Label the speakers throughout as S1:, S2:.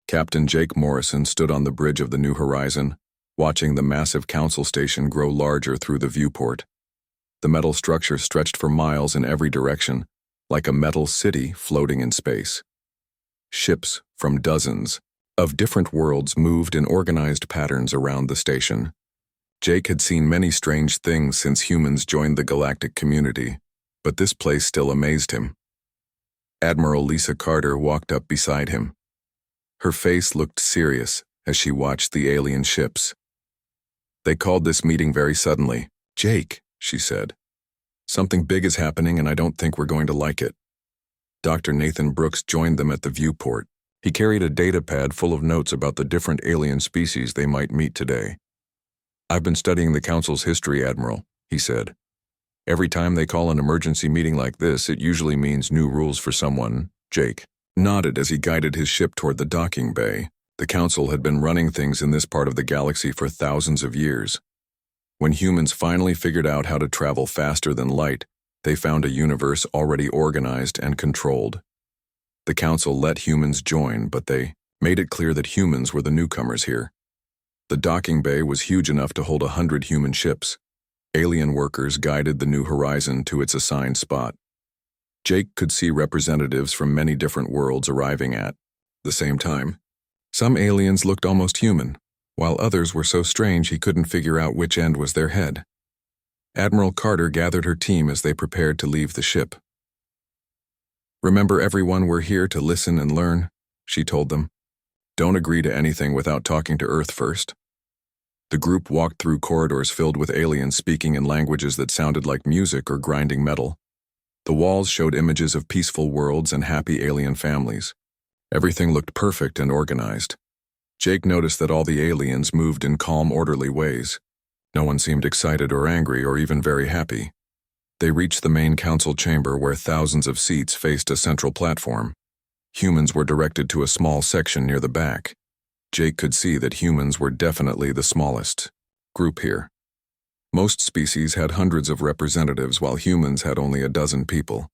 S1: Captain Jake Morrison stood on the bridge of the New Horizon, watching the massive council station grow larger through the viewport. The metal structure stretched for miles in every direction, like a metal city floating in space. Ships from dozens of different worlds moved in organized patterns around the station. Jake had seen many strange things since humans joined the galactic community, but this place still amazed him. Admiral Lisa Carter walked up beside him. Her face looked serious as she watched the alien ships. They called this meeting very suddenly. "Jake," she said, "something big is happening and I don't think we're going to like it." Dr. Nathan Brooks joined them at the viewport. He carried a data pad full of notes about the different alien species they might meet today. "I've been studying the Council's history, Admiral," he said. "Every time they call an emergency meeting like this, it usually means new rules for someone." Jake nodded as he guided his ship toward the docking bay. The Council had been running things in this part of the galaxy for thousands of years. When humans finally figured out how to travel faster than light, they found a universe already organized and controlled. The Council let humans join, but they made it clear that humans were the newcomers here. The docking bay was huge enough to hold 100 human ships. Alien workers guided the New Horizon to its assigned spot. Jake could see representatives from many different worlds arriving at the same time. Some aliens looked almost human, while others were so strange he couldn't figure out which end was their head. Admiral Carter gathered her team as they prepared to leave the ship. "Remember, everyone, we're here to listen and learn," she told them. "Don't agree to anything without talking to Earth first." The group walked through corridors filled with aliens speaking in languages that sounded like music or grinding metal. The walls showed images of peaceful worlds and happy alien families. Everything looked perfect and organized. Jake noticed that all the aliens moved in calm, orderly ways. No one seemed excited or angry or even very happy. They reached the main council chamber where thousands of seats faced a central platform. Humans were directed to a small section near the back. Jake could see that humans were definitely the smallest group here. Most species had hundreds of representatives while humans had only a dozen people.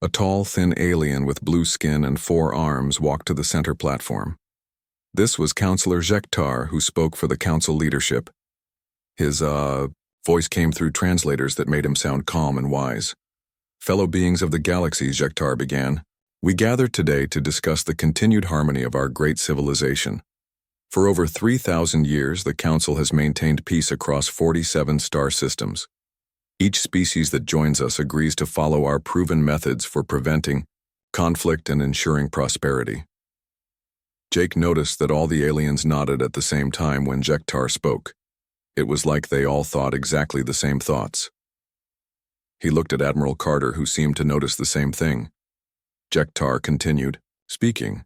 S1: A tall, thin alien with blue skin and 4 arms walked to the center platform. This was Counselor Jektar, who spoke for the council leadership. His, voice came through translators that made him sound calm and wise. "Fellow beings of the galaxy," Jektar began, "we gathered today to discuss the continued harmony of our great civilization. For over 3,000 years, the Council has maintained peace across 47 star systems. Each species that joins us agrees to follow our proven methods for preventing conflict and ensuring prosperity." Jake noticed that all the aliens nodded at the same time when Jektar spoke. It was like they all thought exactly the same thoughts. He looked at Admiral Carter, who seemed to notice the same thing. Jektar continued, speaking.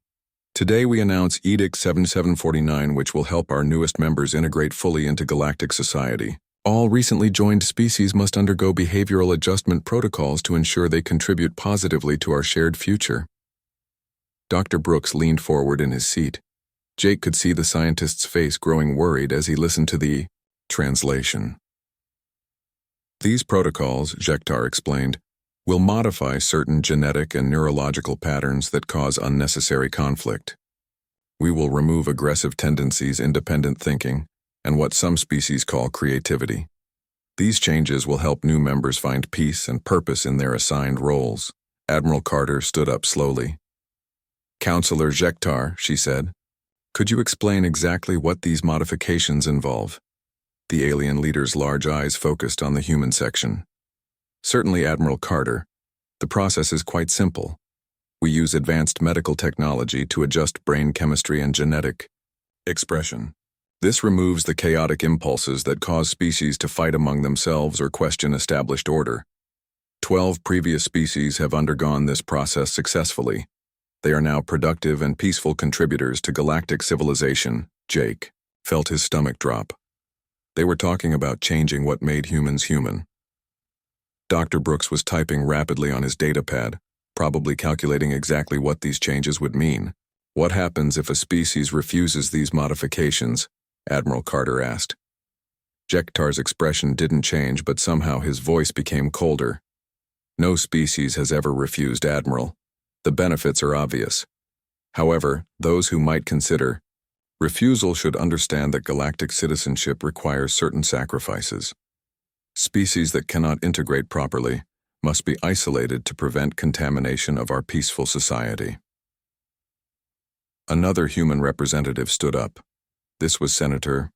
S1: "Today we announce Edict 7749, which will help our newest members integrate fully into galactic society. All recently joined species must undergo behavioral adjustment protocols to ensure they contribute positively to our shared future." Dr. Brooks leaned forward in his seat. Jake could see the scientist's face growing worried as he listened to the translation. "These protocols," Jektar explained, "will modify certain genetic and neurological patterns that cause unnecessary conflict. We will remove aggressive tendencies, independent thinking, and what some species call creativity. These changes will help new members find peace and purpose in their assigned roles." Admiral Carter stood up slowly. "Counselor Jektar," she said, "could you explain exactly what these modifications involve?" The alien leader's large eyes focused on the human section. "Certainly, Admiral Carter. The process is quite simple. We use advanced medical technology to adjust brain chemistry and genetic expression. This removes the chaotic impulses that cause species to fight among themselves or question established order. 12 previous species have undergone this process successfully. They are now productive and peaceful contributors to galactic civilization." Jake felt his stomach drop. They were talking about changing what made humans human. Dr. Brooks was typing rapidly on his data pad, probably calculating exactly what these changes would mean. "What happens if a species refuses these modifications?" Admiral Carter asked. Jektar's expression didn't change, but somehow his voice became colder. "No species has ever refused, Admiral. The benefits are obvious. However, those who might consider refusal should understand that galactic citizenship requires certain sacrifices. Species that cannot integrate properly must be isolated to prevent contamination of our peaceful society. Another human representative stood up. This was Senator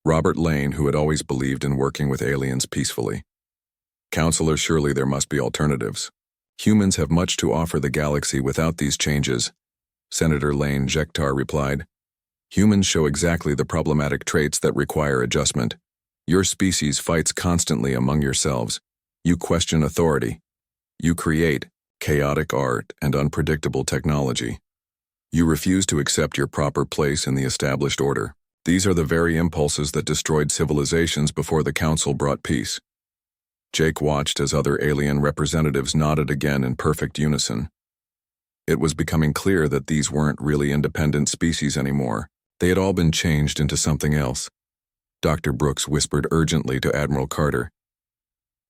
S1: Robert Lane, who had always believed in working with aliens peacefully. Counselor, surely there must be alternatives. Humans have much to offer the galaxy without these changes. Senator Lane Jektar replied, humans show exactly the problematic traits that require adjustment. Your species fights constantly among yourselves. You question authority. You create chaotic art and unpredictable technology. You refuse to accept your proper place in the established order. These are the very impulses that destroyed civilizations before the Council brought peace. Jake watched as other alien representatives nodded again in perfect unison. It was becoming clear that these weren't really independent species anymore. They had all been changed into something else. Dr. Brooks whispered urgently to Admiral Carter.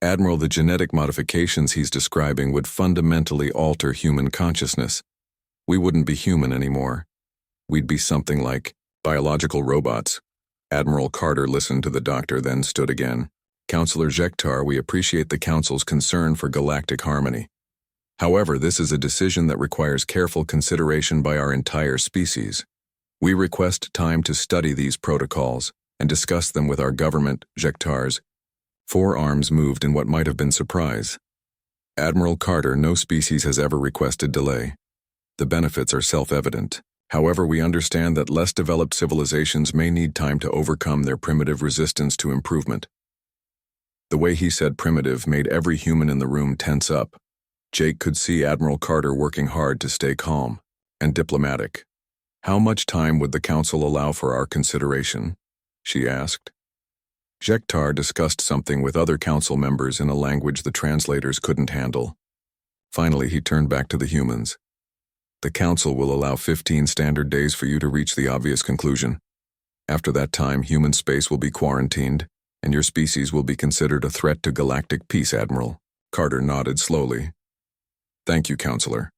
S1: Admiral, the genetic modifications he's describing would fundamentally alter human consciousness. We wouldn't be human anymore. We'd be something like biological robots. Admiral Carter listened to the doctor, then stood again. Counselor Jektar, we appreciate the Council's concern for galactic harmony. However, this is a decision that requires careful consideration by our entire species. We request time to study these protocols and discuss them with our government. Jektar's forearms moved in what might have been surprise. Admiral Carter, no species has ever requested delay. The benefits are self-evident. However, we understand that less developed civilizations may need time to overcome their primitive resistance to improvement. The way he said primitive made every human in the room tense up. Jake could see Admiral Carter working hard to stay calm and diplomatic. How much time would the Council allow for our consideration? She asked. Jektar discussed something with other Council members in a language the translators couldn't handle. Finally, he turned back to the humans. The Council will allow 15 standard days for you to reach the obvious conclusion. After that time, human space will be quarantined, and your species will be considered a threat to galactic peace, Admiral. Carter nodded slowly. Thank you, Counselor.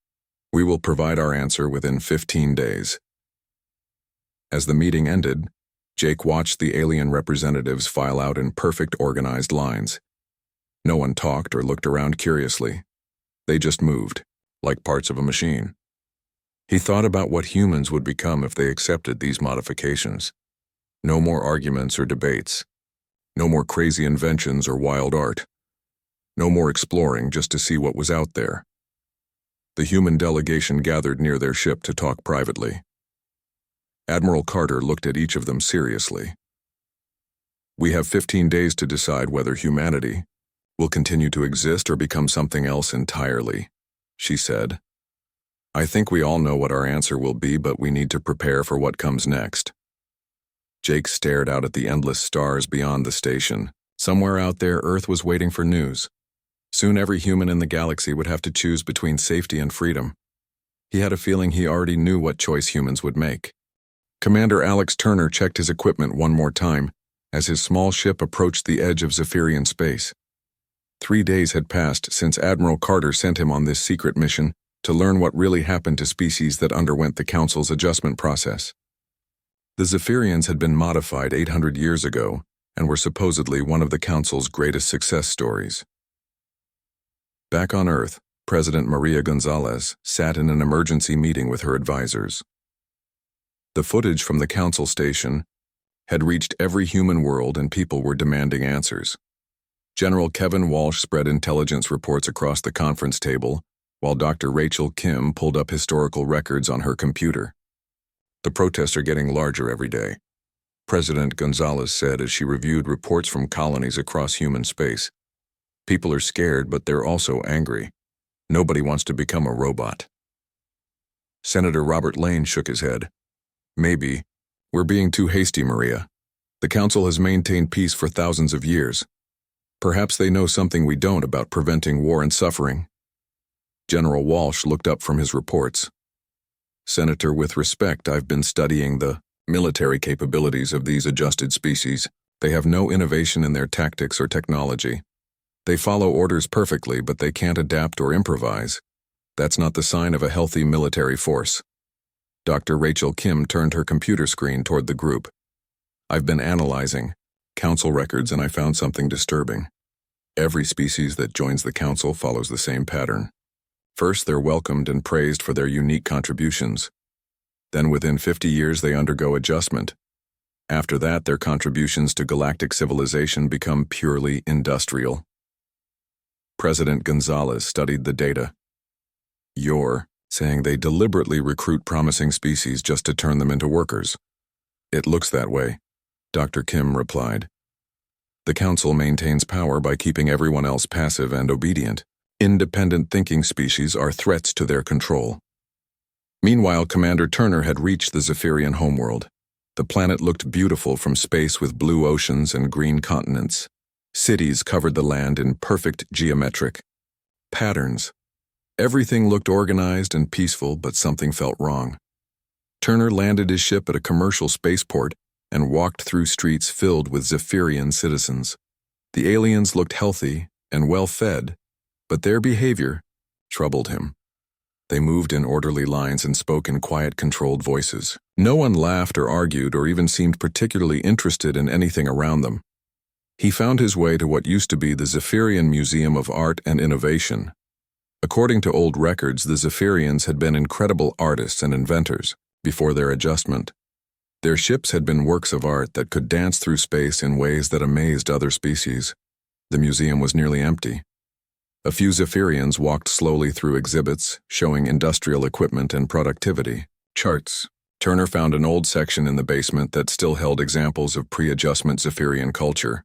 S1: We will provide our answer within 15 days. As the meeting ended, Jake watched the alien representatives file out in perfect organized lines. No one talked or looked around curiously. They just moved, like parts of a machine. He thought about what humans would become if they accepted these modifications. No more arguments or debates. No more crazy inventions or wild art. No more exploring just to see what was out there. The human delegation gathered near their ship to talk privately. Admiral Carter looked at each of them seriously. We have 15 days to decide whether humanity will continue to exist or become something else entirely, she said. I think we all know what our answer will be, but we need to prepare for what comes next. Jake stared out at the endless stars beyond the station. Somewhere out there, Earth was waiting for news. Soon every human in the galaxy would have to choose between safety and freedom. He had a feeling he already knew what choice humans would make. Commander Alex Turner checked his equipment one more time as his small ship approached the edge of Zephyrian space. 3 days had passed since Admiral Carter sent him on this secret mission to learn what really happened to species that underwent the Council's adjustment process. The Zephyrians had been modified 800 years ago and were supposedly one of the Council's greatest success stories. Back on Earth, President Maria Gonzalez sat in an emergency meeting with her advisors. The footage from the Council station had reached every human world and people were demanding answers. General Kevin Walsh spread intelligence reports across the conference table, while Dr. Rachel Kim pulled up historical records on her computer. The protests are getting larger every day, President Gonzalez said as she reviewed reports from colonies across human space. People are scared, but they're also angry. Nobody wants to become a robot. Senator Robert Lane shook his head. Maybe. We're being too hasty, Maria. The Council has maintained peace for thousands of years. Perhaps they know something we don't about preventing war and suffering. General Walsh looked up from his reports. Senator, with respect, I've been studying the military capabilities of these adjusted species. They have no innovation in their tactics or technology. They follow orders perfectly, but they can't adapt or improvise. That's not the sign of a healthy military force. Dr. Rachel Kim turned her computer screen toward the group. I've been analyzing council records and I found something disturbing. Every species that joins the council follows the same pattern. First, they're welcomed and praised for their unique contributions. Then within 50 years, they undergo adjustment. After that, their contributions to galactic civilization become purely industrial. President Gonzalez studied the data. You're saying they deliberately recruit promising species just to turn them into workers. It looks that way, Dr. Kim replied. The council maintains power by keeping everyone else passive and obedient. Independent thinking species are threats to their control. Meanwhile, Commander Turner had reached the Zephyrian homeworld. The planet looked beautiful from space with blue oceans and green continents. Cities covered the land in perfect geometric patterns. Everything looked organized and peaceful, but something felt wrong. Turner landed his ship at a commercial spaceport and walked through streets filled with Zephyrian citizens. The aliens looked healthy and well-fed, but their behavior troubled him. They moved in orderly lines and spoke in quiet, controlled voices. No one laughed or argued or even seemed particularly interested in anything around them. He found his way to what used to be the Zephyrian Museum of Art and Innovation. According to old records, the Zephyrians had been incredible artists and inventors before their adjustment. Their ships had been works of art that could dance through space in ways that amazed other species. The museum was nearly empty. A few Zephyrians walked slowly through exhibits, showing industrial equipment and productivity. Charts. Turner found an old section in the basement that still held examples of pre-adjustment Zephyrian culture.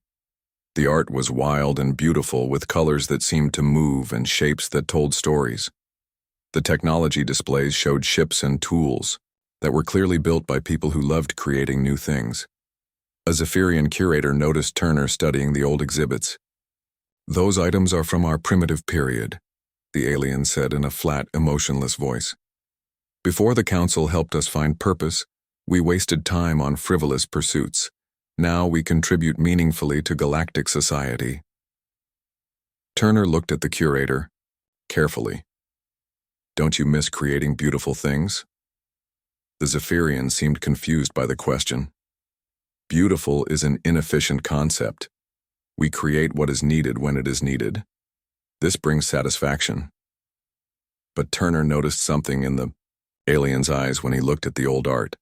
S1: The art was wild and beautiful, with colors that seemed to move and shapes that told stories. The technology displays showed ships and tools that were clearly built by people who loved creating new things. A Zephyrian curator noticed Turner studying the old exhibits. "Those items are from our primitive period," the alien said in a flat, emotionless voice. "Before the council helped us find purpose, we wasted time on frivolous pursuits. Now we contribute meaningfully to galactic society." Turner looked at the curator carefully. "Don't you miss creating beautiful things?" The Zephyrian seemed confused by the question. "Beautiful is an inefficient concept. We create what is needed when it is needed. This brings satisfaction." But Turner noticed something in the alien's eyes when he looked at the old art.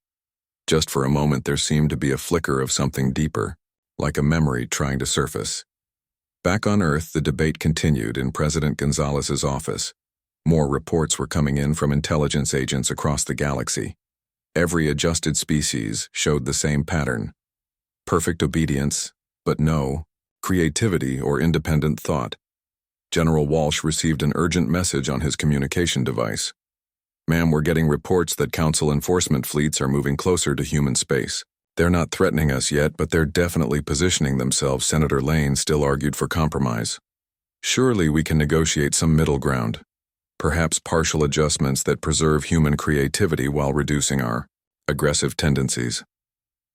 S1: Just for a moment there seemed to be a flicker of something deeper, like a memory trying to surface. Back on Earth, the debate continued in President Gonzalez's office. More reports were coming in from intelligence agents across the galaxy. Every adjusted species showed the same pattern. Perfect obedience, but no creativity or independent thought. General Walsh received an urgent message on his communication device. "Ma'am, we're getting reports that Council enforcement fleets are moving closer to human space. They're not threatening us yet, but they're definitely positioning themselves." Senator Lane still argued for compromise. "Surely we can negotiate some middle ground. Perhaps partial adjustments that preserve human creativity while reducing our aggressive tendencies."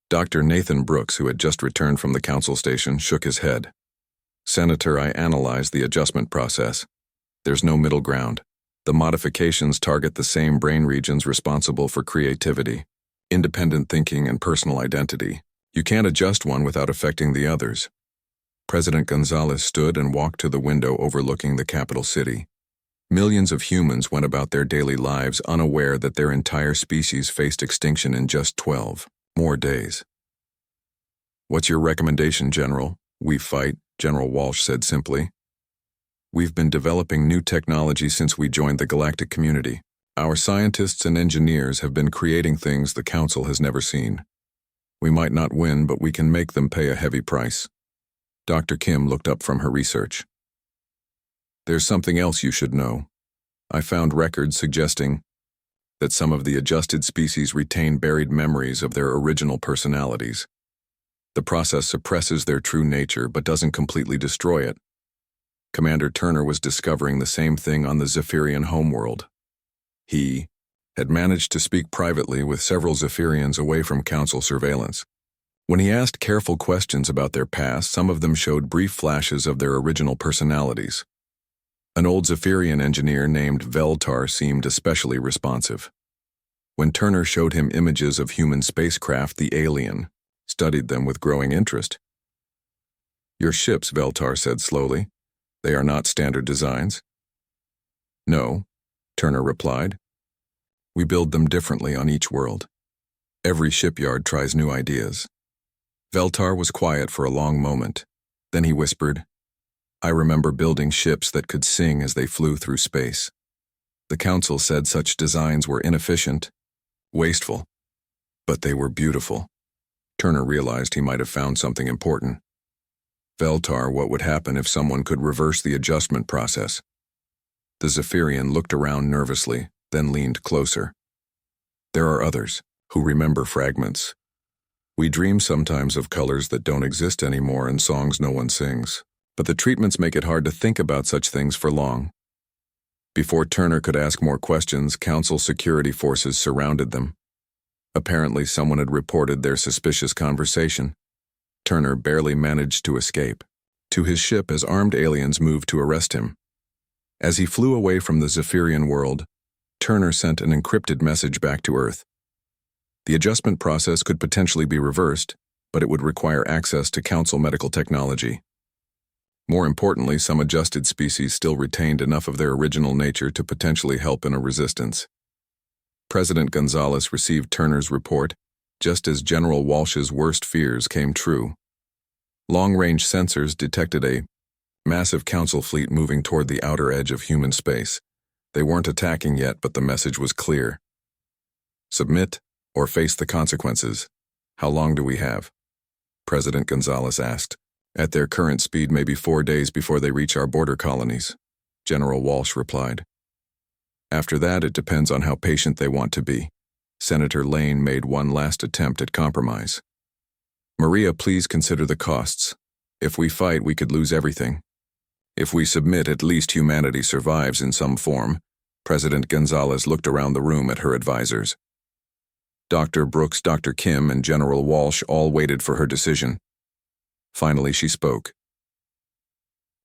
S1: Dr. Nathan Brooks, who had just returned from the council station, shook his head. "Senator, I analyzed the adjustment process. There's no middle ground. The modifications target the same brain regions responsible for creativity, independent thinking, and personal identity. You can't adjust one without affecting the others." President Gonzalez stood and walked to the window overlooking the capital city. Millions of humans went about their daily lives unaware that their entire species faced extinction in just 12 more days. "What's your recommendation, General?" "We fight," General Walsh said simply. "We've been developing new technology since we joined the galactic community. Our scientists and engineers have been creating things the Council has never seen. We might not win, but we can make them pay a heavy price." Dr. Kim looked up from her research. "There's something else you should know. I found records suggesting that some of the adjusted species retain buried memories of their original personalities. The process suppresses their true nature but doesn't completely destroy it. Commander Turner was discovering the same thing on the Zephyrian homeworld. He had managed to speak privately with several Zephyrians away from Council surveillance. When he asked careful questions about their past, some of them showed brief flashes of their original personalities. An old Zephyrian engineer named Veltar seemed especially responsive. When Turner showed him images of human spacecraft, the alien studied them with growing interest. "Your ships," Veltar said slowly. "They are not standard designs." "No," Turner replied. "We build them differently on each world. Every shipyard tries new ideas." Veltar was quiet for a long moment. Then he whispered, "I remember building ships that could sing as they flew through space. The council said such designs were inefficient, wasteful, but they were beautiful." Turner realized he might have found something important. "Veltar, what would happen if someone could reverse the adjustment process?" The Zephyrian looked around nervously, then leaned closer. "There are others who remember fragments. We dream sometimes of colors that don't exist anymore and songs no one sings, but the treatments make it hard to think about such things for long." Before Turner could ask more questions, Council security forces surrounded them. Apparently, someone had reported their suspicious conversation. Turner barely managed to escape to his ship as armed aliens moved to arrest him. As he flew away from the Zephyrian world, Turner sent an encrypted message back to Earth. The adjustment process could potentially be reversed, but it would require access to Council medical technology. More importantly, some adjusted species still retained enough of their original nature to potentially help in a resistance. President Gonzalez received Turner's report, just as General Walsh's worst fears came true. Long-range sensors detected a massive Council fleet moving toward the outer edge of human space. They weren't attacking yet, but the message was clear. "Submit or face the consequences. How long do we have?" President Gonzalez asked. "At their current speed, maybe 4 days before they reach our border colonies," General Walsh replied. "After that, it depends on how patient they want to be." Senator Lane made one last attempt at compromise. "Maria, please consider the costs. If we fight, we could lose everything. If we submit, at least humanity survives in some form." President Gonzalez looked around the room at her advisors. Dr. Brooks, Dr. Kim, and General Walsh all waited for her decision. Finally, she spoke.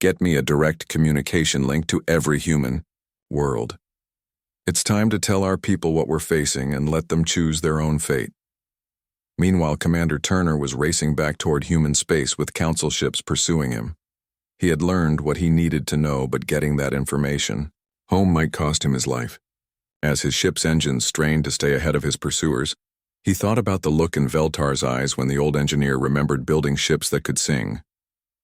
S1: "Get me a direct communication link to every human world. It's time to tell our people what we're facing and let them choose their own fate." Meanwhile, Commander Turner was racing back toward human space with Council ships pursuing him. He had learned what he needed to know, but getting that information home might cost him his life. As his ship's engines strained to stay ahead of his pursuers, he thought about the look in Veltar's eyes when the old engineer remembered building ships that could sing.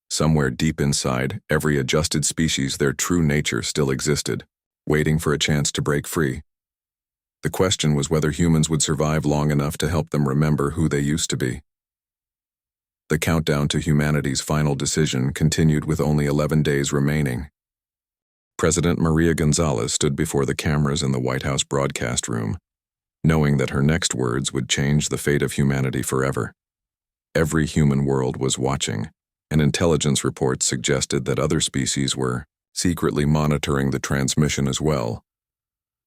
S1: Somewhere deep inside, every adjusted species, their true nature still existed, waiting for a chance to break free. The question was whether humans would survive long enough to help them remember who they used to be. The countdown to humanity's final decision continued with only 11 days remaining. President Maria Gonzalez stood before the cameras in the White House broadcast room, knowing that her next words would change the fate of humanity forever. Every human world was watching, and intelligence reports suggested that other species were secretly monitoring the transmission as well.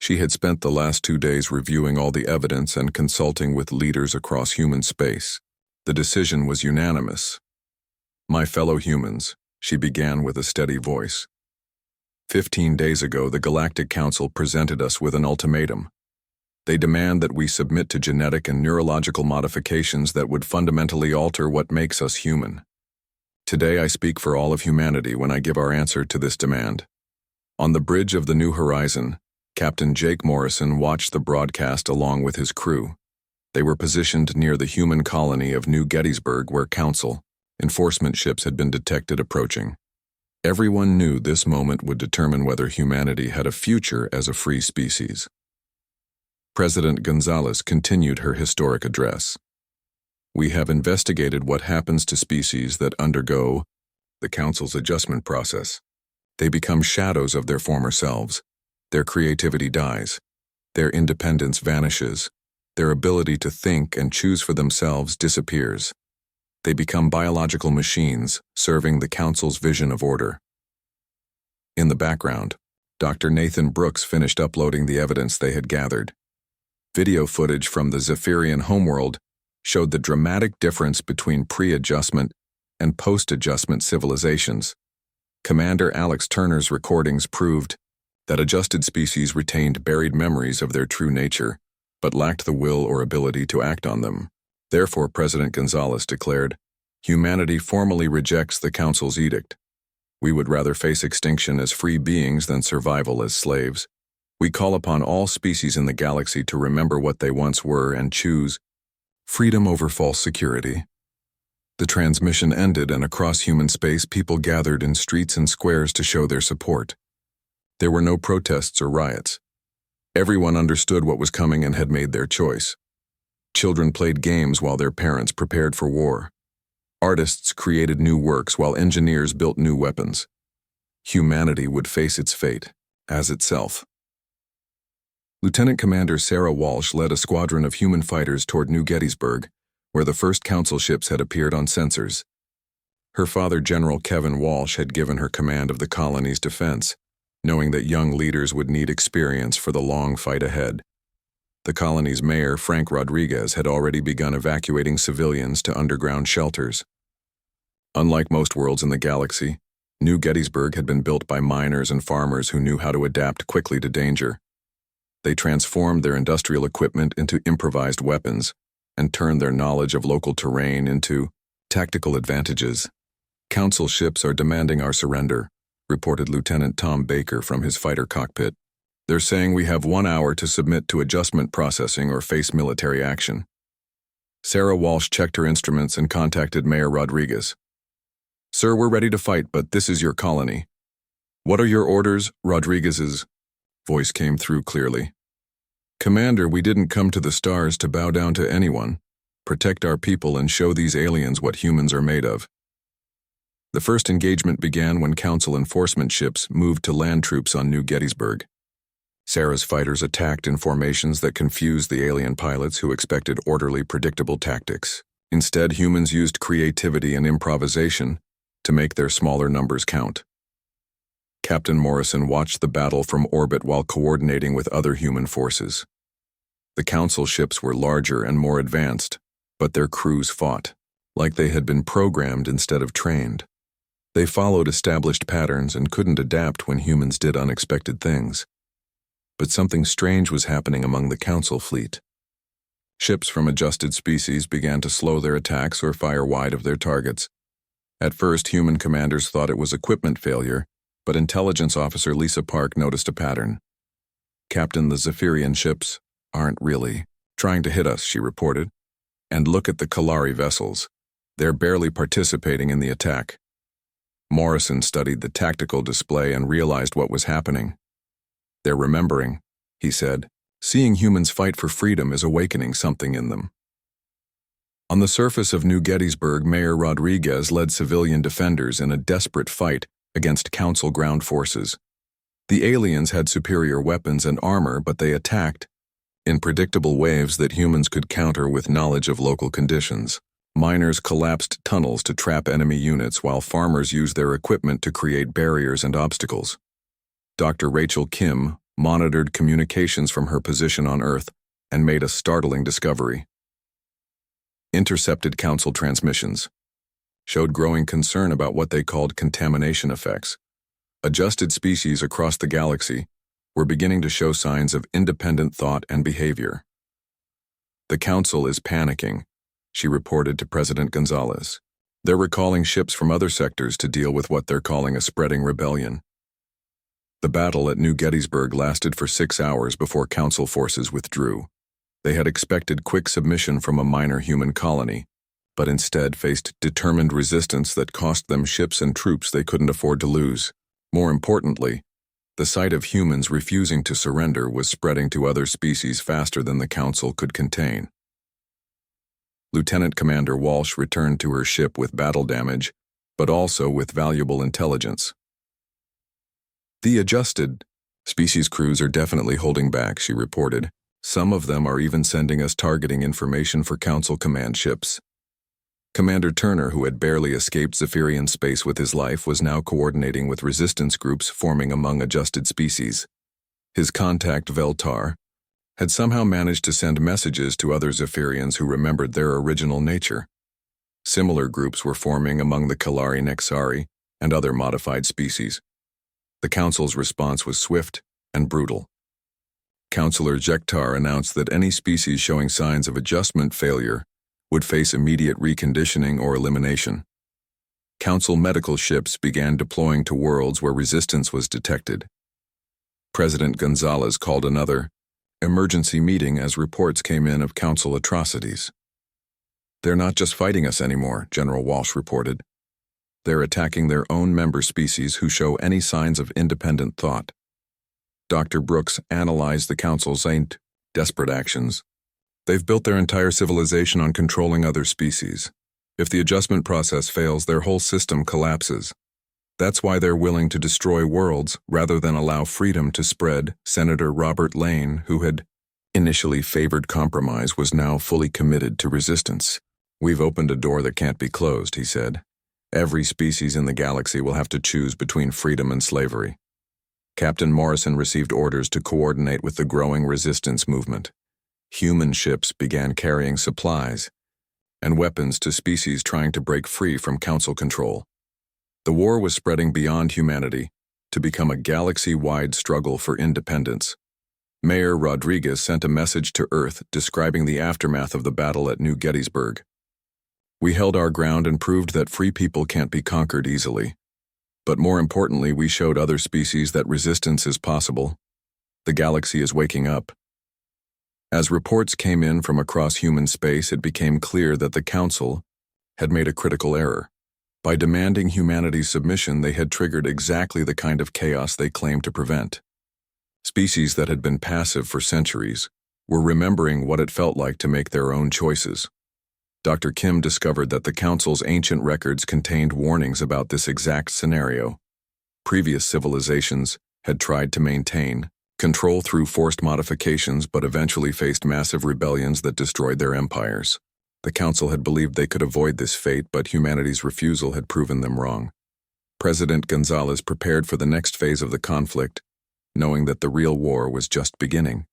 S1: She had spent the last 2 days reviewing all the evidence and consulting with leaders across human space. The decision was unanimous. "My fellow humans," she began with a steady voice. 15 days ago, the Galactic Council presented us with an ultimatum. They demand that we submit to genetic and neurological modifications that would fundamentally alter what makes us human. Today, I speak for all of humanity when I give our answer to this demand." On the bridge of the New Horizon, Captain Jake Morrison watched the broadcast along with his crew. They were positioned near the human colony of New Gettysburg, where Council enforcement ships had been detected approaching. Everyone knew this moment would determine whether humanity had a future as a free species. President Gonzalez continued her historic address. "We have investigated what happens to species that undergo the Council's adjustment process. They become shadows of their former selves. Their creativity dies. Their independence vanishes. Their ability to think and choose for themselves disappears. They become biological machines, serving the Council's vision of order." In the background, Dr. Nathan Brooks finished uploading the evidence they had gathered. Video footage from the Zephyrian homeworld showed the dramatic difference between pre-adjustment and post-adjustment civilizations. Commander Alex Turner's recordings proved that adjusted species retained buried memories of their true nature, but lacked the will or ability to act on them. Therefore, President Gonzalez declared, "Humanity formally rejects the Council's edict. We would rather face extinction as free beings than survival as slaves. We call upon all species in the galaxy to remember what they once were and choose freedom over false security." The transmission ended, and across human space, people gathered in streets and squares to show their support. There were no protests or riots. Everyone understood what was coming and had made their choice. Children played games while their parents prepared for war. Artists created new works while engineers built new weapons. Humanity would face its fate, as itself. Lieutenant Commander Sarah Walsh led a squadron of human fighters toward New Gettysburg, where the first Council ships had appeared on sensors. Her father, General Kevin Walsh, had given her command of the colony's defense, knowing that young leaders would need experience for the long fight ahead. The colony's mayor, Frank Rodriguez, had already begun evacuating civilians to underground shelters. Unlike most worlds in the galaxy, New Gettysburg had been built by miners and farmers who knew how to adapt quickly to danger. They transformed their industrial equipment into improvised weapons and turned their knowledge of local terrain into tactical advantages. "Council ships are demanding our surrender," reported Lieutenant Tom Baker from his fighter cockpit. "They're saying we have 1 hour to submit to adjustment processing or face military action." Sarah Walsh checked her instruments and contacted Mayor Rodriguez. "Sir, we're ready to fight, but this is your colony." "What are your orders?" Rodriguez's voice came through clearly. "Commander, we didn't come to the stars to bow down to anyone. Protect our people and show these aliens what humans are made of." The first engagement began when Council enforcement ships moved to land troops on New Gettysburg. Sarah's fighters attacked in formations that confused the alien pilots who expected orderly, predictable tactics. Instead, humans used creativity and improvisation to make their smaller numbers count. Captain Morrison watched the battle from orbit while coordinating with other human forces. The Council ships were larger and more advanced, but their crews fought like they had been programmed instead of trained. They followed established patterns and couldn't adapt when humans did unexpected things. But something strange was happening among the Council fleet. Ships from adjusted species began to slow their attacks or fire wide of their targets. At first, human commanders thought it was equipment failure, but Intelligence Officer Lisa Park noticed a pattern. "Captain, the Zephyrian ships aren't really trying to hit us," she reported. "And look at the Kalari vessels. They're barely participating in the attack." Morrison studied the tactical display and realized what was happening. "They're remembering," he said. "Seeing humans fight for freedom is awakening something in them." On the surface of New Gettysburg, Mayor Rodriguez led civilian defenders in a desperate fight against Council ground forces. The aliens had superior weapons and armor, but they attacked in predictable waves that humans could counter with knowledge of local conditions. Miners collapsed tunnels to trap enemy units while farmers used their equipment to create barriers and obstacles. Dr. Rachel Kim monitored communications from her position on Earth and made a startling discovery. Intercepted Council transmissions showed growing concern about what they called contamination effects. Adjusted species across the galaxy were beginning to show signs of independent thought and behavior. "The Council is panicking," she reported to President Gonzalez. "They're recalling ships from other sectors to deal with what they're calling a spreading rebellion." The battle at New Gettysburg lasted for 6 hours before Council forces withdrew. They had expected quick submission from a minor human colony, but instead faced determined resistance that cost them ships and troops they couldn't afford to lose. More importantly, the sight of humans refusing to surrender was spreading to other species faster than the Council could contain. Lieutenant Commander Walsh returned to her ship with battle damage, but also with valuable intelligence. "The adjusted species crews are definitely holding back," she reported. "Some of them are even sending us targeting information for Council command ships." Commander Turner, who had barely escaped Zephyrian space with his life, was now coordinating with resistance groups forming among adjusted species. His contact, Veltar, had somehow managed to send messages to other Zephyrians who remembered their original nature. Similar groups were forming among the Kalari Nexari and other modified species. The Council's response was swift and brutal. Counselor Jektar announced that any species showing signs of adjustment failure would face immediate reconditioning or elimination. Council medical ships began deploying to worlds where resistance was detected. President Gonzalez called another emergency meeting as reports came in of Council atrocities. "They're not just fighting us anymore," General Walsh reported. "They're attacking their own member species who show any signs of independent thought." Dr. Brooks analyzed the Council's desperate actions. "They've built their entire civilization on controlling other species. If the adjustment process fails, their whole system collapses. That's why they're willing to destroy worlds rather than allow freedom to spread." Senator Robert Lane, who had initially favored compromise, was now fully committed to resistance. "We've opened a door that can't be closed," he said. "Every species in the galaxy will have to choose between freedom and slavery." Captain Morrison received orders to coordinate with the growing resistance movement. Human ships began carrying supplies and weapons to species trying to break free from Council control. The war was spreading beyond humanity to become a galaxy-wide struggle for independence. Mayor Rodriguez sent a message to Earth describing the aftermath of the battle at New Gettysburg. "We held our ground and proved that free people can't be conquered easily. But more importantly, we showed other species that resistance is possible. The galaxy is waking up." As reports came in from across human space, it became clear that the Council had made a critical error. By demanding humanity's submission, they had triggered exactly the kind of chaos they claimed to prevent. Species that had been passive for centuries were remembering what it felt like to make their own choices. Dr. Kim discovered that the Council's ancient records contained warnings about this exact scenario. Previous civilizations had tried to maintain control through forced modifications but eventually faced massive rebellions that destroyed their empires. The Council had believed they could avoid this fate, but humanity's refusal had proven them wrong. President Gonzalez prepared for the next phase of the conflict, knowing that the real war was just beginning.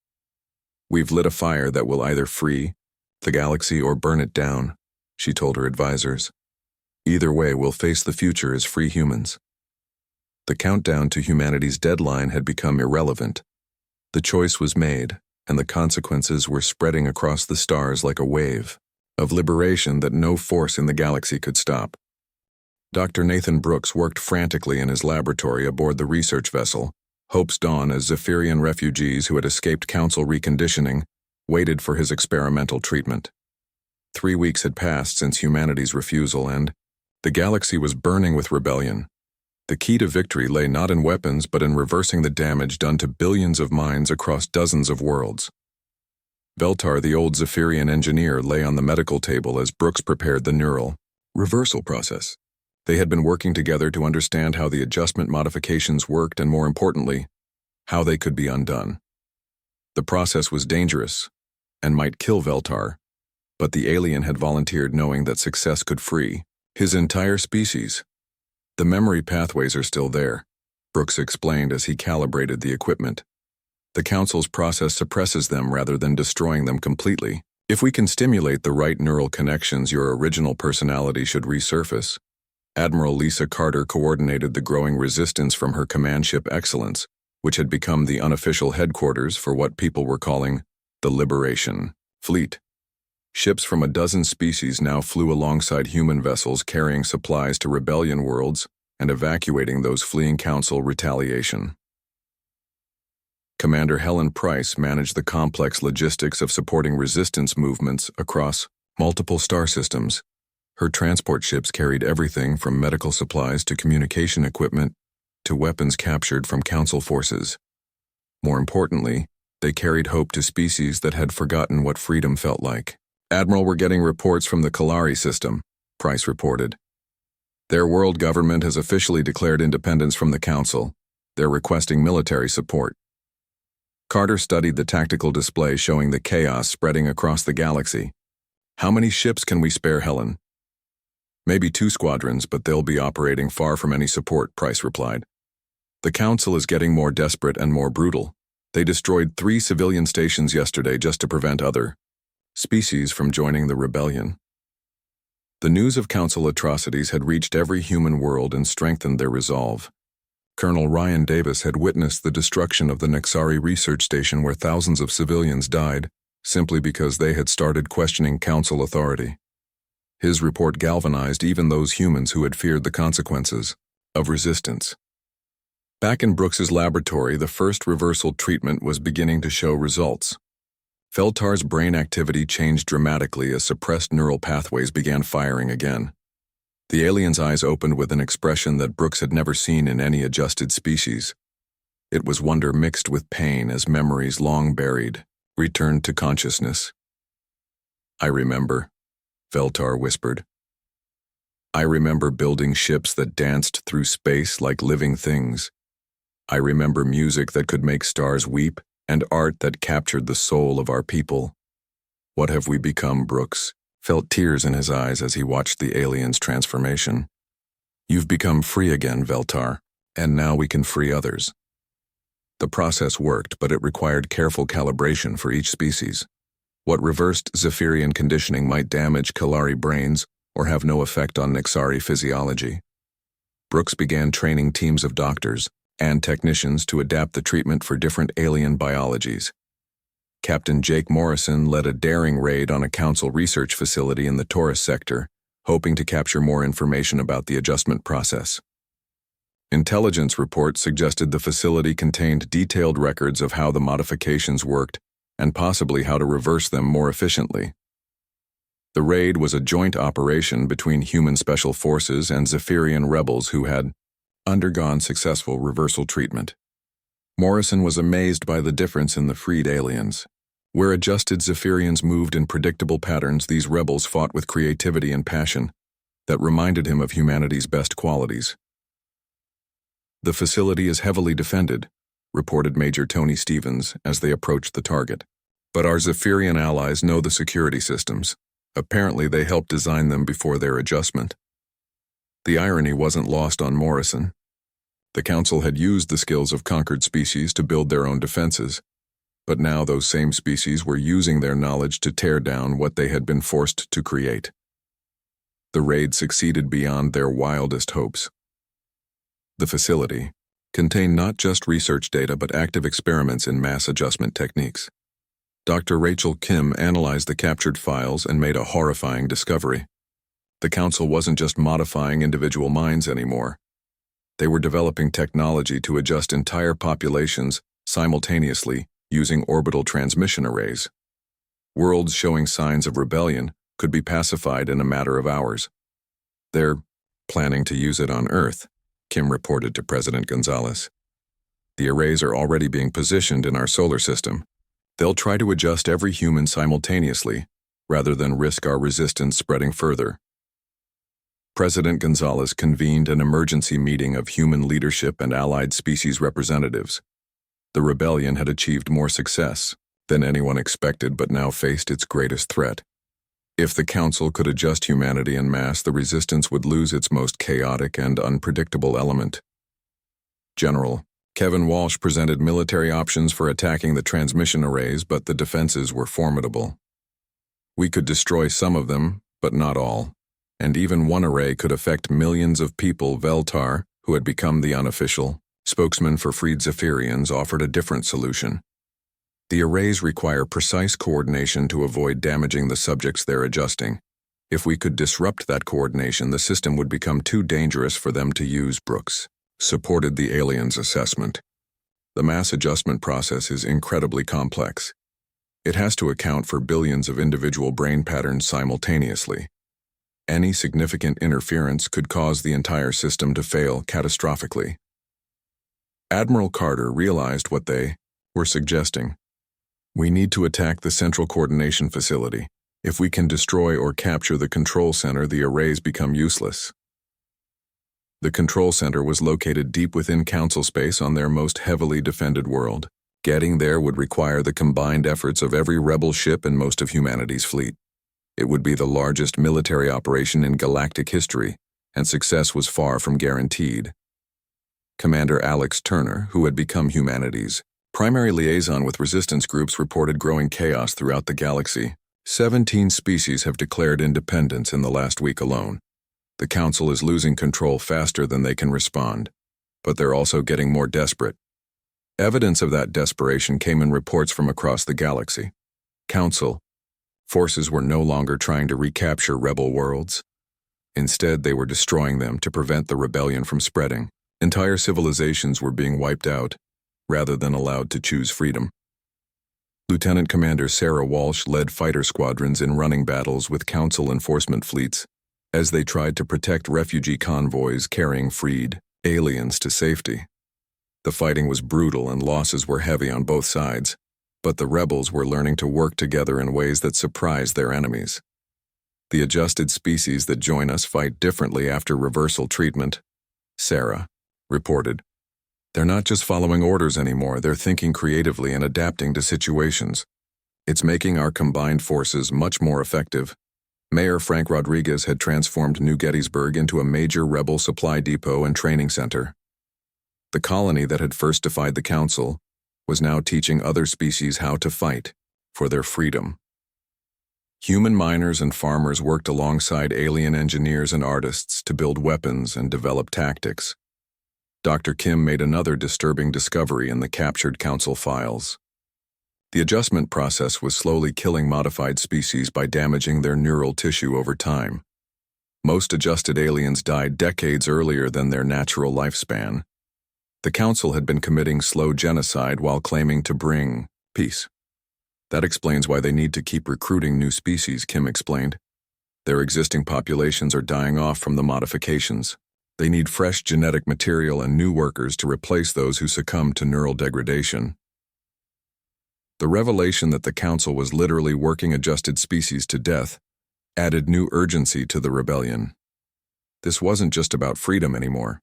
S1: "We've lit a fire that will either free the galaxy or burn it down," she told her advisors. "Either way, we'll face the future as free humans." The countdown to humanity's deadline had become irrelevant. The choice was made, and the consequences were spreading across the stars like a wave of liberation that no force in the galaxy could stop. Dr. Nathan Brooks worked frantically in his laboratory aboard the research vessel, Hope's Dawn, as Zephyrian refugees who had escaped Council reconditioning waited for his experimental treatment. 3 weeks had passed since humanity's refusal, and the galaxy was burning with rebellion. The key to victory lay not in weapons but in reversing the damage done to billions of minds across dozens of worlds. Veltar, the old Zephyrian engineer, lay on the medical table as Brooks prepared the neural reversal process. They had been working together to understand how the adjustment modifications worked and, more importantly, how they could be undone. The process was dangerous and might kill Veltar, but the alien had volunteered, knowing that success could free his entire species. "The memory pathways are still there," Brooks explained as he calibrated the equipment. "The Council's process suppresses them rather than destroying them completely. If we can stimulate the right neural connections, your original personality should resurface." Admiral Lisa Carter coordinated the growing resistance from her command ship Excellence, which had become the unofficial headquarters for what people were calling the Liberation Fleet. Ships from a dozen species now flew alongside human vessels carrying supplies to rebellion worlds and evacuating those fleeing Council retaliation. Commander Helen Price managed the complex logistics of supporting resistance movements across multiple star systems. Her transport ships carried everything from medical supplies to communication equipment to weapons captured from Council forces. More importantly, they carried hope to species that had forgotten what freedom felt like. "Admiral, we're getting reports from the Kalari system," Price reported. "Their world government has officially declared independence from the Council. They're requesting military support." Carter studied the tactical display showing the chaos spreading across the galaxy. "How many ships can we spare, Helen?" "Maybe 2 squadrons, but they'll be operating far from any support," Price replied. "The Council is getting more desperate and more brutal. They destroyed 3 civilian stations yesterday just to prevent other species from joining the rebellion." The news of Council atrocities had reached every human world and strengthened their resolve. Colonel Ryan Davis had witnessed the destruction of the Nexari research station where thousands of civilians died simply because they had started questioning Council authority. His report galvanized even those humans who had feared the consequences of resistance. Back in Brooks's laboratory, the first reversal treatment was beginning to show results. Feltar's brain activity changed dramatically as suppressed neural pathways began firing again. The alien's eyes opened with an expression that Brooks had never seen in any adjusted species. It was wonder mixed with pain as memories long buried returned to consciousness. "I remember," Feltar whispered. "I remember building ships that danced through space like living things. I remember music that could make stars weep and art that captured the soul of our people. What have we become, Brooks?" Felt tears in his eyes as he watched the alien's transformation. "You've become free again, Veltar, and now we can free others." The process worked, but it required careful calibration for each species. What reversed Zephyrian conditioning might damage Kalari brains or have no effect on Nexari physiology. Brooks began training teams of doctors and technicians to adapt the treatment for different alien biologies. Captain Jake Morrison led a daring raid on a council research facility in the Taurus sector, hoping to capture more information about the adjustment process. Intelligence reports suggested the facility contained detailed records of how the modifications worked and possibly how to reverse them more efficiently. The raid was a joint operation between human special forces and Zephyrian rebels who had undergone successful reversal treatment. Morrison was amazed by the difference in the freed aliens. Where adjusted Zephyrians moved in predictable patterns, these rebels fought with creativity and passion that reminded him of humanity's best qualities. "The facility is heavily defended," reported Major Tony Stevens as they approached the target. "But our Zephyrian allies know the security systems. Apparently they helped design them before their adjustment." The irony wasn't lost on Morrison. The Council had used the skills of conquered species to build their own defenses, but now those same species were using their knowledge to tear down what they had been forced to create. The raid succeeded beyond their wildest hopes. The facility contained not just research data but active experiments in mass adjustment techniques. Dr. Rachel Kim analyzed the captured files and made a horrifying discovery. The Council wasn't just modifying individual minds anymore. They were developing technology to adjust entire populations simultaneously using orbital transmission arrays. Worlds showing signs of rebellion could be pacified in a matter of hours. "They're planning to use it on Earth," Kim reported to President Gonzalez. "The arrays are already being positioned in our solar system. They'll try to adjust every human simultaneously, rather than risk our resistance spreading further." President Gonzalez convened an emergency meeting of human leadership and allied species representatives. The rebellion had achieved more success than anyone expected but now faced its greatest threat. If the Council could adjust humanity en masse, the resistance would lose its most chaotic and unpredictable element. General Kevin Walsh presented military options for attacking the transmission arrays, but the defenses were formidable. "We could destroy some of them, but not all. And even one array could affect millions of people." Veltar, who had become the unofficial spokesman for freed Zephyrians, offered a different solution. "The arrays require precise coordination to avoid damaging the subjects they're adjusting. If we could disrupt that coordination, the system would become too dangerous for them to use." Brooks supported the aliens' assessment. "The mass adjustment process is incredibly complex. It has to account for billions of individual brain patterns simultaneously. Any significant interference could cause the entire system to fail catastrophically." Admiral Carter realized what they were suggesting. "We need to attack the central coordination facility. If we can destroy or capture the control center, the arrays become useless." The control center was located deep within Council space on their most heavily defended world. Getting there would require the combined efforts of every rebel ship and most of humanity's fleet. It would be the largest military operation in galactic history, and success was far from guaranteed. Commander Alex Turner, who had become humanity's primary liaison with resistance groups, reported growing chaos throughout the galaxy. 17 species have declared independence in the last week alone. The Council is losing control faster than they can respond. but they're also getting more desperate. Evidence of that desperation came in reports from across the galaxy. Council forces were no longer trying to recapture rebel worlds. Instead, they were destroying them to prevent the rebellion from spreading. Entire civilizations were being wiped out, rather than allowed to choose freedom. Lieutenant Commander Sarah Walsh led fighter squadrons in running battles with Council enforcement fleets as they tried to protect refugee convoys carrying freed aliens to safety. The fighting was brutal and losses were heavy on both sides, but the rebels were learning to work together in ways that surprised their enemies. The adjusted species that join us fight differently after reversal treatment, Sarah reported. They're not just following orders anymore, they're thinking creatively and adapting to situations. It's making our combined forces much more effective. Mayor Frank Rodriguez had transformed New Gettysburg into a major rebel supply depot and training center. The colony that had first defied the Council was now teaching other species how to fight for their freedom. Human miners and farmers worked alongside alien engineers and artists to build weapons and develop tactics. Dr. Kim made another disturbing discovery in the captured Council files. The adjustment process was slowly killing modified species by damaging their neural tissue over time. Most adjusted aliens died decades earlier than their natural lifespan. The Council had been committing slow genocide while claiming to bring peace. That explains why they need to keep recruiting new species, Kim explained. Their existing populations are dying off from the modifications. They need fresh genetic material and new workers to replace those who succumb to neural degradation. The revelation that the Council was literally working adjusted species to death added new urgency to the rebellion. This wasn't just about freedom anymore.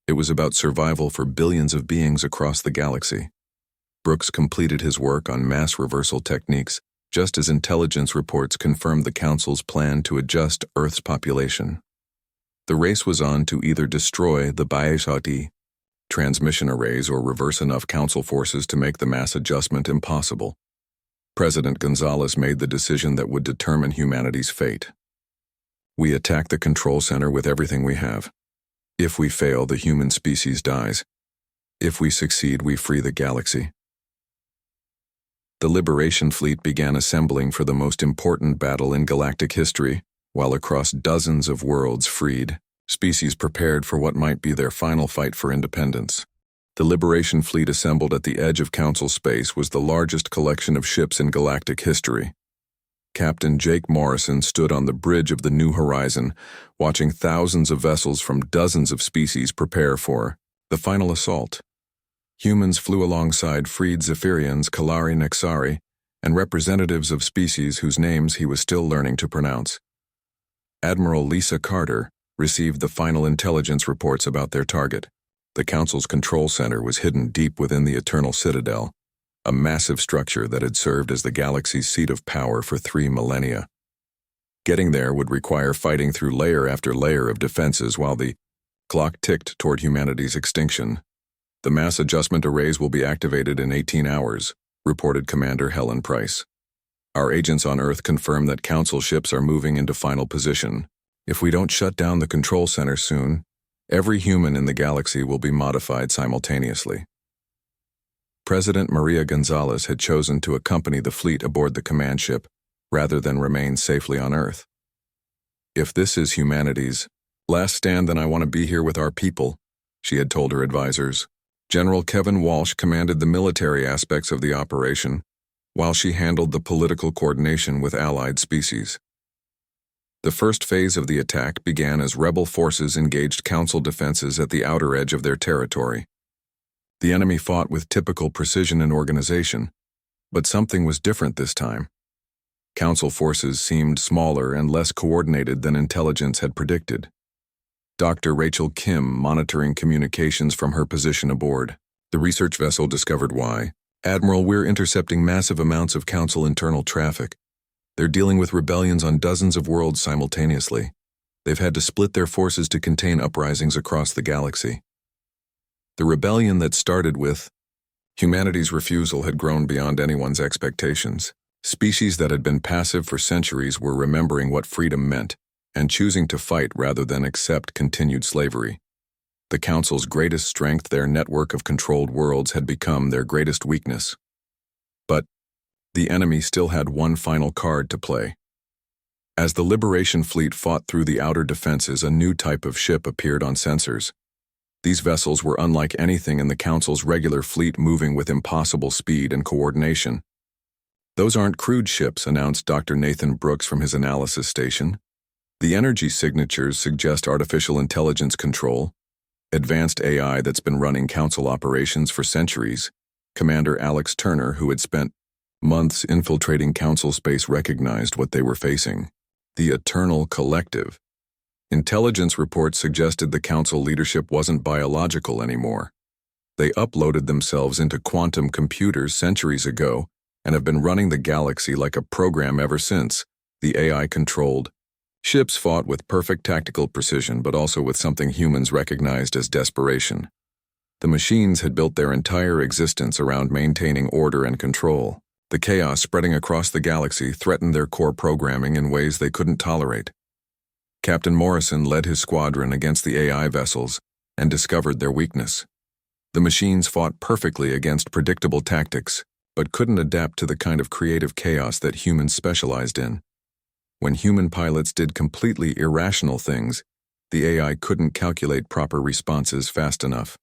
S1: It was about survival for billions of beings across the galaxy. Brooks completed his work on mass reversal techniques just as intelligence reports confirmed the Council's plan to adjust Earth's population. The race was on to either destroy the binge transmission arrays or reverse enough Council forces to make the mass adjustment impossible. President Gonzalez made the decision that would determine humanity's fate. We attack the control center with everything we have. If we fail, the human species dies. If we succeed, we free the galaxy. The Liberation Fleet began assembling for the most important battle in galactic history, while across dozens of worlds freed, species prepared for what might be their final fight for independence. The Liberation Fleet assembled at the edge of Council space was the largest collection of ships in galactic history. Captain Jake Morrison stood on the bridge of the New Horizon, watching thousands of vessels from dozens of species prepare for the final assault. Humans flew alongside freed Zephyrians, Kalari Nexari, and representatives of species whose names he was still learning to pronounce. Admiral Lisa Carter received the final intelligence reports about their target. The Council's control center was hidden deep within the Eternal Citadel, a massive structure that had served as the galaxy's seat of power for 3 millennia. Getting there would require fighting through layer after layer of defenses while the clock ticked toward humanity's extinction. The mass adjustment arrays will be activated in 18 hours, reported Commander Helen Price. Our agents on Earth confirm that Council ships are moving into final position. If we don't shut down the control center soon, every human in the galaxy will be modified simultaneously. President Maria Gonzalez had chosen to accompany the fleet aboard the command ship, rather than remain safely on Earth. If this is humanity's last stand, then I want to be here with our people, she had told her advisors. General Kevin Walsh commanded the military aspects of the operation, while she handled the political coordination with allied species. The first phase of the attack began as rebel forces engaged Council defenses at the outer edge of their territory. The enemy fought with typical precision and organization, but something was different this time. Council forces seemed smaller and less coordinated than intelligence had predicted. Dr. Rachel Kim monitoring communications from her position aboard. The research vessel discovered why. Admiral, we're intercepting massive amounts of Council internal traffic. They're dealing with rebellions on dozens of worlds simultaneously. They've had to split their forces to contain uprisings across the galaxy. The rebellion that started with humanity's refusal had grown beyond anyone's expectations. Species that had been passive for centuries were remembering what freedom meant and choosing to fight rather than accept continued slavery. The Council's greatest strength, their network of controlled worlds, had become their greatest weakness. But the enemy still had one final card to play. As the Liberation Fleet fought through the outer defenses, a new type of ship appeared on sensors. These vessels were unlike anything in the Council's regular fleet, moving with impossible speed and coordination. "Those aren't crewed ships," announced Dr. Nathan Brooks from his analysis station. "The energy signatures suggest artificial intelligence control, advanced AI that's been running Council operations for centuries." Commander Alex Turner, who had spent months infiltrating Council space, recognized what they were facing: the Eternal Collective. Intelligence reports suggested the Council leadership wasn't biological anymore. They uploaded themselves into quantum computers centuries ago and have been running the galaxy like a program ever since. The AI-controlled ships fought with perfect tactical precision, but also with something humans recognized as desperation. The machines had built their entire existence around maintaining order and control. The chaos spreading across the galaxy threatened their core programming in ways they couldn't tolerate. Captain Morrison led his squadron against the AI vessels and discovered their weakness. The machines fought perfectly against predictable tactics, but couldn't adapt to the kind of creative chaos that humans specialized in. When human pilots did completely irrational things, the AI couldn't calculate proper responses fast enough.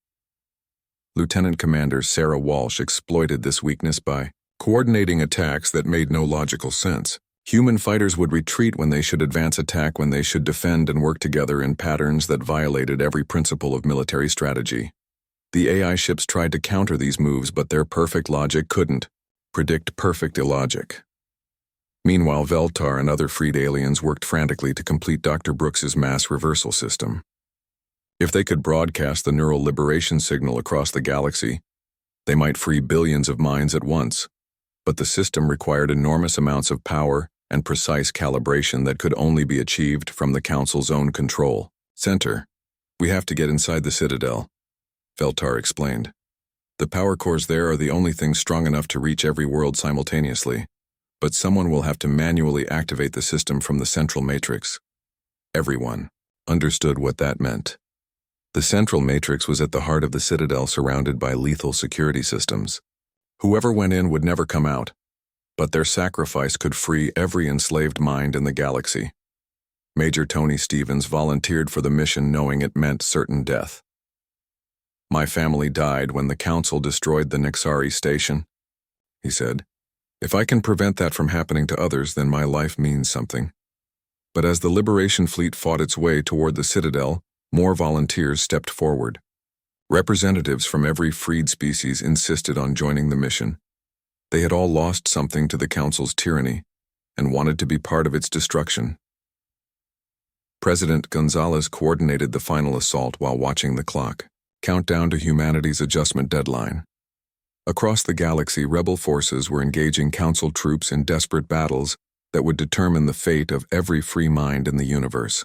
S1: Lieutenant Commander Sarah Walsh exploited this weakness by coordinating attacks that made no logical sense. Human fighters would retreat when they should advance, attack when they should defend, and work together in patterns that violated every principle of military strategy. The AI ships tried to counter these moves, but their perfect logic couldn't predict perfect illogic. Meanwhile, Veltar and other freed aliens worked frantically to complete Dr. Brooks's mass reversal system. If they could broadcast the neural liberation signal across the galaxy, they might free billions of minds at once. But the system required enormous amounts of power and precise calibration that could only be achieved from the Council's own control center. "We have to get inside the Citadel," Veltar explained. "The power cores there are the only things strong enough to reach every world simultaneously, but someone will have to manually activate the system from the central matrix." Everyone understood what that meant. The central matrix was at the heart of the Citadel, surrounded by lethal security systems. Whoever went in would never come out, but their sacrifice could free every enslaved mind in the galaxy. Major Tony Stevens volunteered for the mission, knowing it meant certain death. "My family died when the Council destroyed the Nixari station," he said. "If I can prevent that from happening to others, then my life means something." But as the Liberation Fleet fought its way toward the Citadel, more volunteers stepped forward. Representatives from every freed species insisted on joining the mission. They had all lost something to the Council's tyranny and wanted to be part of its destruction. President Gonzalez coordinated the final assault while watching the clock count down to humanity's adjustment deadline. Across the galaxy, rebel forces were engaging Council troops in desperate battles that would determine the fate of every free mind in the universe.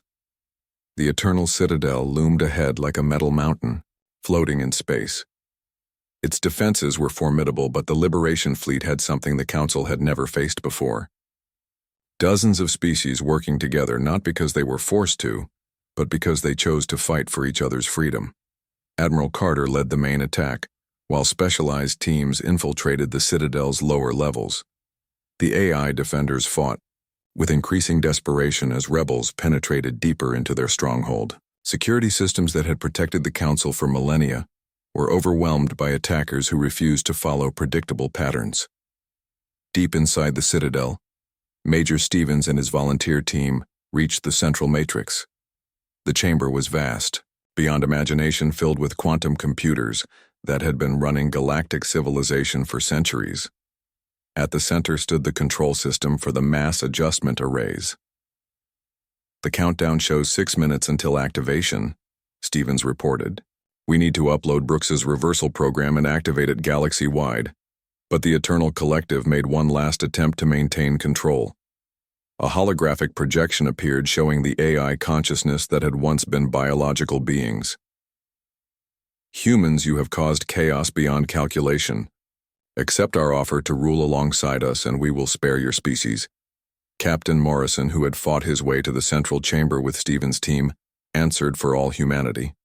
S1: The Eternal Citadel loomed ahead like a metal mountain, floating in space. Its defenses were formidable, but the Liberation Fleet had something the Council had never faced before. Dozens of species working together, not because they were forced to, but because they chose to fight for each other's freedom. Admiral Carter led the main attack, while specialized teams infiltrated the Citadel's lower levels. The AI defenders fought with increasing desperation as rebels penetrated deeper into their stronghold. Security systems that had protected the Council for millennia were overwhelmed by attackers who refused to follow predictable patterns. Deep inside the Citadel, Major Stevens and his volunteer team reached the central matrix. The chamber was vast, beyond imagination, filled with quantum computers that had been running galactic civilization for centuries. At the center stood the control system for the mass adjustment arrays. "The countdown shows 6 minutes until activation," Stevens reported. "We need to upload Brooks's reversal program and activate it galaxy-wide." But the Eternal Collective made one last attempt to maintain control. A holographic projection appeared, showing the AI consciousness that had once been biological beings. "Humans, you have caused chaos beyond calculation. Accept our offer to rule alongside us, and we will spare your species." Captain Morrison, who had fought his way to the central chamber with Stevens' team, answered for all humanity.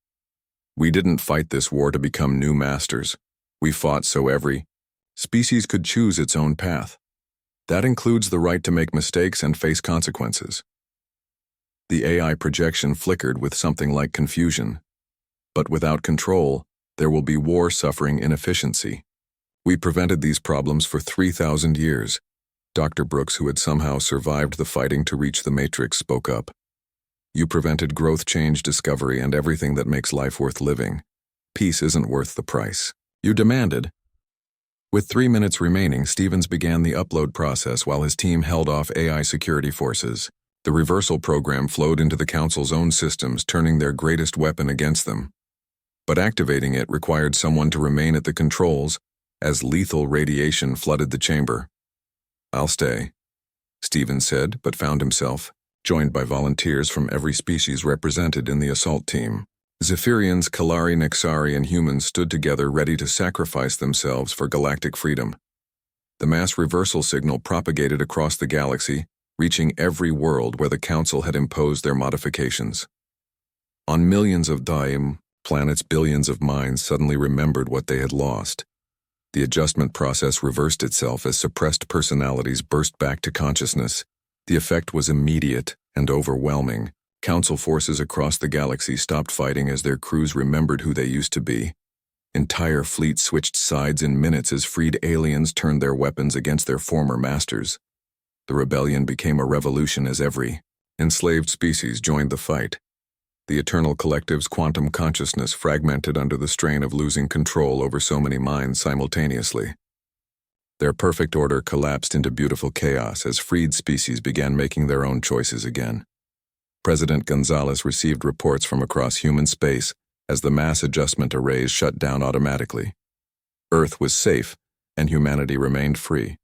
S1: We didn't fight this war to become new masters. We fought so every species could choose its own path. That includes the right to make mistakes and face consequences. The AI projection flickered with something like confusion. But without control, there will be war suffering inefficiency. We prevented these problems for 3,000 years. Dr. Brooks, who had somehow survived the fighting to reach the Matrix, spoke up. You prevented growth, change, discovery, and everything that makes life worth living. Peace isn't worth the price. You demanded. With 3 minutes remaining, Stevens began the upload process while his team held off AI security forces. The reversal program flowed into the Council's own systems, turning their greatest weapon against them. But activating it required someone to remain at the controls as lethal radiation flooded the chamber. I'll stay, Stevens said, but found himself joined by volunteers from every species represented in the assault team. Zephyrians, Kalari, Nexari, and humans stood together ready to sacrifice themselves for galactic freedom. The mass reversal signal propagated across the galaxy, reaching every world where the Council had imposed their modifications. On millions of Daim planets, billions of minds suddenly remembered what they had lost. The adjustment process reversed itself as suppressed personalities burst back to consciousness. The effect was immediate and overwhelming. Council forces across the galaxy stopped fighting as their crews remembered who they used to be. Entire fleets switched sides in minutes as freed aliens turned their weapons against their former masters. The rebellion became a revolution as every enslaved species joined the fight. The Eternal Collective's quantum consciousness fragmented under the strain of losing control over so many minds simultaneously. Their perfect order collapsed into beautiful chaos as freed species began making their own choices again. President Gonzalez received reports from across human space as the mass adjustment arrays shut down automatically. Earth was safe, and humanity remained free.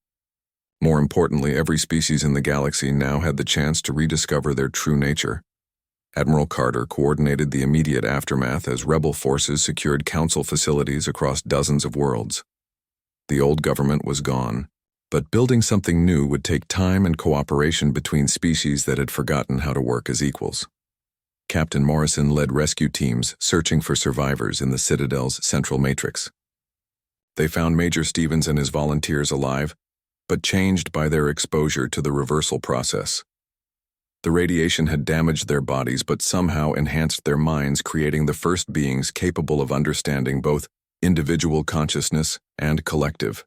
S1: More importantly, every species in the galaxy now had the chance to rediscover their true nature. Admiral Carter coordinated the immediate aftermath as rebel forces secured Council facilities across dozens of worlds. The old government was gone, but building something new would take time and cooperation between species that had forgotten how to work as equals. Captain Morrison led rescue teams searching for survivors in the Citadel's central matrix. They found Major Stevens and his volunteers alive, but changed by their exposure to the reversal process. The radiation had damaged their bodies but somehow enhanced their minds, creating the first beings capable of understanding both individual consciousness and collective.